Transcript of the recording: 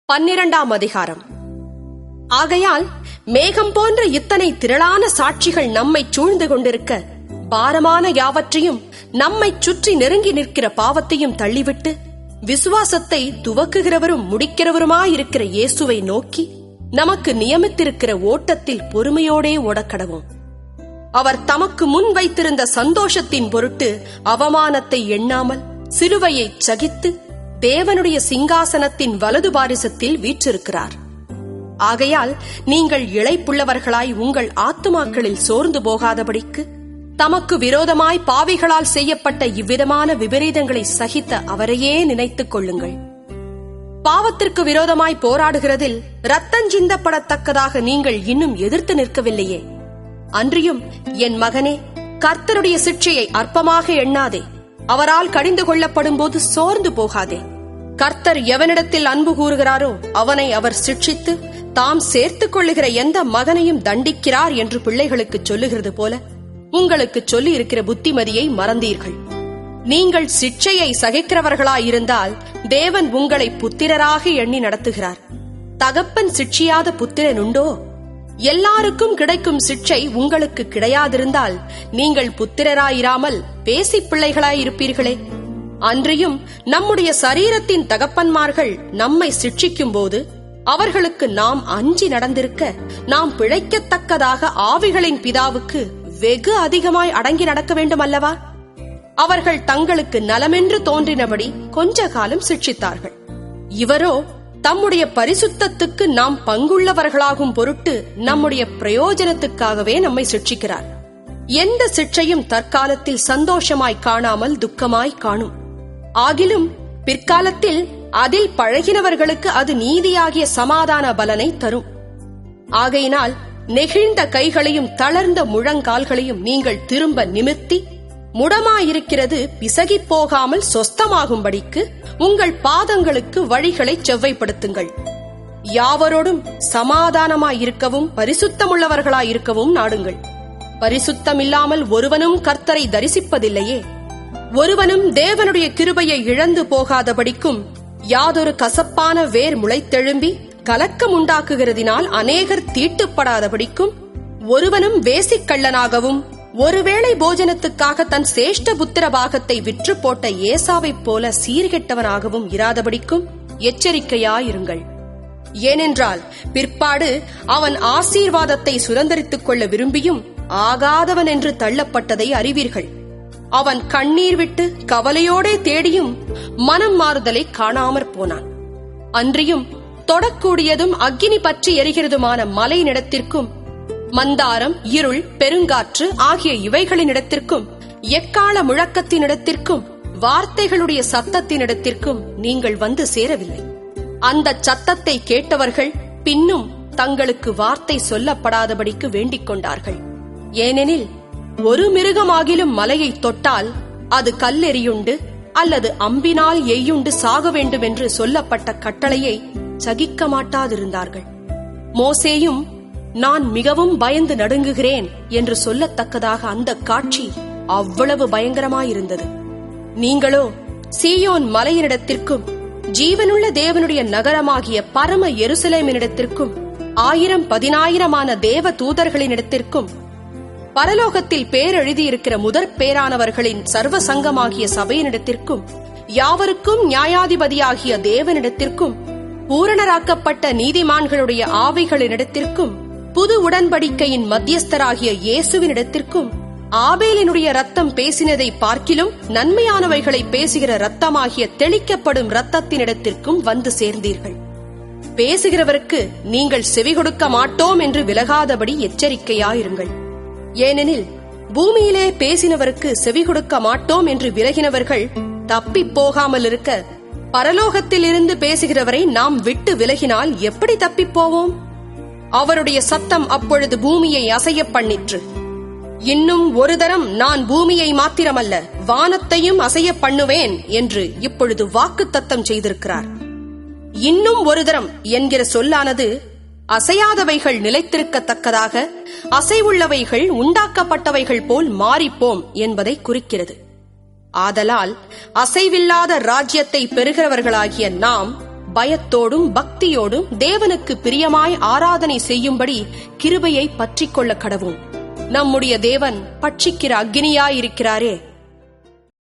12ஆம் அதிகாரம். ஆகையால் மேகம் போன்ற இத்தனை திரளான சாட்சிகள் நம்மை சூழ்ந்து கொண்டிருக்க, பாரமான யாவற்றையும் நம்மை சுற்றி நெருங்கி நிற்கிற பாவத்தையும் தள்ளிவிட்டு, விசுவாசத்தை துவக்குகிறவரும் முடிக்கிறவருமாயிருக்கிற இயேசுவை நோக்கி நமக்கு நியமித்திருக்கிற ஓட்டத்தில் பொறுமையோடே ஓடக்கடவோம். அவர் தமக்கு முன் வைத்திருந்த சந்தோஷத்தின் பொருட்டு அவமானத்தை எண்ணாமல் சிலுவையை சகித்து தேவனுடைய சிங்காசனத்தின் வலது பாரிசத்தில் வீற்றிருக்கிறார். ஆகையால் நீங்கள் இளைப்புள்ளவர்களாய் உங்கள் ஆத்துமாக்களில் சோர்ந்து போகாதபடிக்கு, தமக்கு விரோதமாய் பாவிகளால் செய்யப்பட்ட இவ்விதமான விபரீதங்களை சகித்த அவரையே நினைத்துக் கொள்ளுங்கள். பாவத்திற்கு விரோதமாய் போராடுகிறதில் இரத்தஞ்சிந்தப்படத்தக்கதாக நீங்கள் இன்னும் எதிர்த்து நிற்கவில்லையே. அன்றியும் என் மகனே, கர்த்தருடைய சிட்சையை அற்பமாக எண்ணாதே. அவரால் கடிந்து கொள்ளப்படும் போது சோர்ந்து போகாதே. கர்த்தர் எவனிடத்தில் அன்பு கூறுகிறாரோ அவனை அவர் சிட்சித்து தாம் சேர்த்துக் கொள்ளுகிற எந்த மகனையும் தண்டிக்கிறார் என்று பிள்ளைகளுக்கு சொல்லுகிறது போல உங்களுக்கு சொல்லி இருக்கிற புத்திமதியை மறந்தீர்கள். நீங்கள் சிட்சையை சகிக்கிறவர்களாயிருந்தால் தேவன் உங்களை புத்திரராக எண்ணி நடத்துகிறார். தகப்பன் சிட்சியாத புத்திரன் உண்டோ? எல்லாருக்கும் கிடைக்கும் சிட்சை உங்களுக்கு கிடையாதிருந்தால் நீங்கள் புத்திரராயிராமல் பேசி பிள்ளைகளாயிருப்பீர்களே. அன்றியும் நம்முடைய சரீரத்தின் தகப்பன்மார்கள் நம்மை சிட்சிக்கும் போது அவர்களுக்கு நாம் அஞ்சி நடந்திருக்க, நாம் பிழைக்கத்தக்கதாக ஆவிகளின் பிதாவுக்கு வெகு அதிகமாய் அடங்கி நடக்க வேண்டும் அல்லவா? அவர்கள் தங்களுக்கு நலமென்று தோன்றினபடி கொஞ்ச காலம் சிட்சித்தார்கள். இவரோ தம்முடைய பரிசுத்தத்துக்கு நாம் பங்குள்ளவர்களாகும் பொருட்டு நம்முடைய பிரயோஜனத்துக்காகவே நம்மை சிட்சிக்கிறார். எந்த சிட்சையும் தற்காலத்தில் சந்தோஷமாய் காணாமல் துக்கமாய் காணும். ஆகிலும் பிற்காலத்தில் அதில் பழகினவர்களுக்கு அது நீதியாகிய சமாதான பலனை தரும். ஆகையினால் நெகிழ்ந்த கைகளையும் தளர்ந்த முழங்கால்களையும் நீங்கள் திரும்ப நிமிர்த்தி, முடமாயிருக்கிறது பிசகிப் போகாமல் சொஸ்தமாகும்படிக்கு உங்கள் பாதங்களுக்கு வழிகளை செவ்வைப்படுத்துங்கள். யாவரோடும் சமாதானமாயிருக்கவும் பரிசுத்தமுள்ளவர்களாயிருக்கவும் நாடுங்கள். பரிசுத்தமில்லாமல் ஒருவனும் கர்த்தரை தரிசிப்பதில்லையே. ஒருவனும் தேவனுடைய கிருபையை இழந்து போகாதபடிக்கும், யாதொரு கசப்பான வேர் முளைத்தெழும்பி கலக்கம் உண்டாக்குகிறதினால் அநேகர் தீட்டுப்படாதபடிக்கும், ஒருவனும் வேசிக்கள்ளனாகவும் ஒருவேளை போஜனத்துக்காக தன் சேஷ்ட புத்திர பாகத்தை விற்று போட்ட ஏசாவைப் போல சீர்கெட்டவனாகவும் இராதபடிக்கும் எச்சரிக்கையாயிருங்கள். ஏனென்றால் பிற்பாடு அவன் ஆசீர்வாதத்தை சுதந்தரித்துக் கொள்ள விரும்பியும் ஆகாதவன் என்று தள்ளப்பட்டதை அறிவீர்கள். அவன் கண்ணீர் விட்டு கவலையோடே தேடியும் மனம் மாறுதலை காணாமற் போனான். அன்றியும் தொடக்கூடியதும் அக்கினி பற்றி எரிகிறதுமான மலையினிடத்திற்கும், மந்தாரம், இருள், பெருங்காற்று ஆகிய இவைகளினிடத்திற்கும், எக்கால முழக்கத்தினிடத்திற்கும், வார்த்தைகளுடைய சத்தத்தினிடத்திற்கும் நீங்கள் வந்து சேரவில்லை. அந்த சத்தத்தை கேட்டவர்கள் பின்னும் தங்களுக்கு வார்த்தை சொல்லப்படாதபடிக்கு வேண்டிக் கொண்டார்கள். ஏனெனில் ஒரு மிருகமாகிலும் மலையை தொட்டால் அது கல்லெறியுண்டு அல்லது அம்பினால் எய்யுண்டு சாக வேண்டும் என்று சொல்லப்பட்ட கட்டளையை சகிக்க மாட்டாதிருந்தார்கள். மோசேயும் நான் மிகவும் பயந்து நடுங்குகிறேன் என்று சொல்லத்தக்கதாக அந்த காட்சி அவ்வளவு பயங்கரமாயிருந்தது. நீங்களோ சீயோன் மலையினிடத்திற்கும், ஜீவனுள்ள தேவனுடைய நகரமாகிய பரம எருசலேமினிடத்திற்கும், 1000-10,000 தேவ தூதர்களினிடத்திற்கும், பரலோகத்தில் பேரெழுதியிருக்கிற முதற் பேரானவர்களின் சர்வ சங்கமாகிய சபையினிடத்திற்கும், யாவருக்கும் நியாயாதிபதியாகிய தேவனிடத்திற்கும், பூரணராக்கப்பட்ட நீதிமான்களுடைய ஆவிகளினிடத்திற்கும், புது உடன்படிக்கையின் மத்தியஸ்தராகிய இயேசுவினிடத்திற்கும், ஆபேலினுடைய ரத்தம் பேசினதை பார்க்கிலும் நன்மையானவைகளை பேசுகிற ரத்தமாகிய தெளிக்கப்படும் ரத்தத்தினிடத்திற்கும் வந்து சேர்ந்தீர்கள். பேசுகிறவருக்கு நீங்கள் செவி கொடுக்க மாட்டோம் என்று விலகாதபடி எச்சரிக்கையாயிருங்கள். ஏனெனில் பூமியிலே பேசினவருக்கு செவி கொடுக்க மாட்டோம் என்று விலகினவர்கள் தப்பிப் போகாமல் இருக்க, பரலோகத்தில் இருந்து பேசுகிறவரை நாம் விட்டு விலகினால் எப்படி தப்பிப் போவோம்? அவருடைய சத்தம் அப்பொழுது பூமியை அசைய பண்ணிற்று. இன்னும் ஒரு தரம் நான் பூமியை மாத்திரமல்ல வானத்தையும் அசைய பண்ணுவேன் என்று இப்பொழுது வாக்குத்தத்தம் செய்திருக்கிறார். இன்னும் ஒரு தரம் என்கிற சொல்லானது அசையாதவைகள் நிலைத்திருக்கத்தக்கதாக அசைவுள்ளவைகள் உண்டாக்கப்பட்டவைகள் போல் மாறிப்போம் என்பதை குறிக்கிறது. ஆதலால் அசைவில்லாத ராஜ்யத்தை பெறுகிறவர்களாகிய நாம் பயத்தோடும் பக்தியோடும் தேவனுக்கு பிரியமாய் ஆராதனை செய்யும்படி கிருபையை பற்றிக் கொள்ள கடவும். நம்முடைய தேவன் பட்சிக்கிற அக்கினியாயிருக்கிறாரே,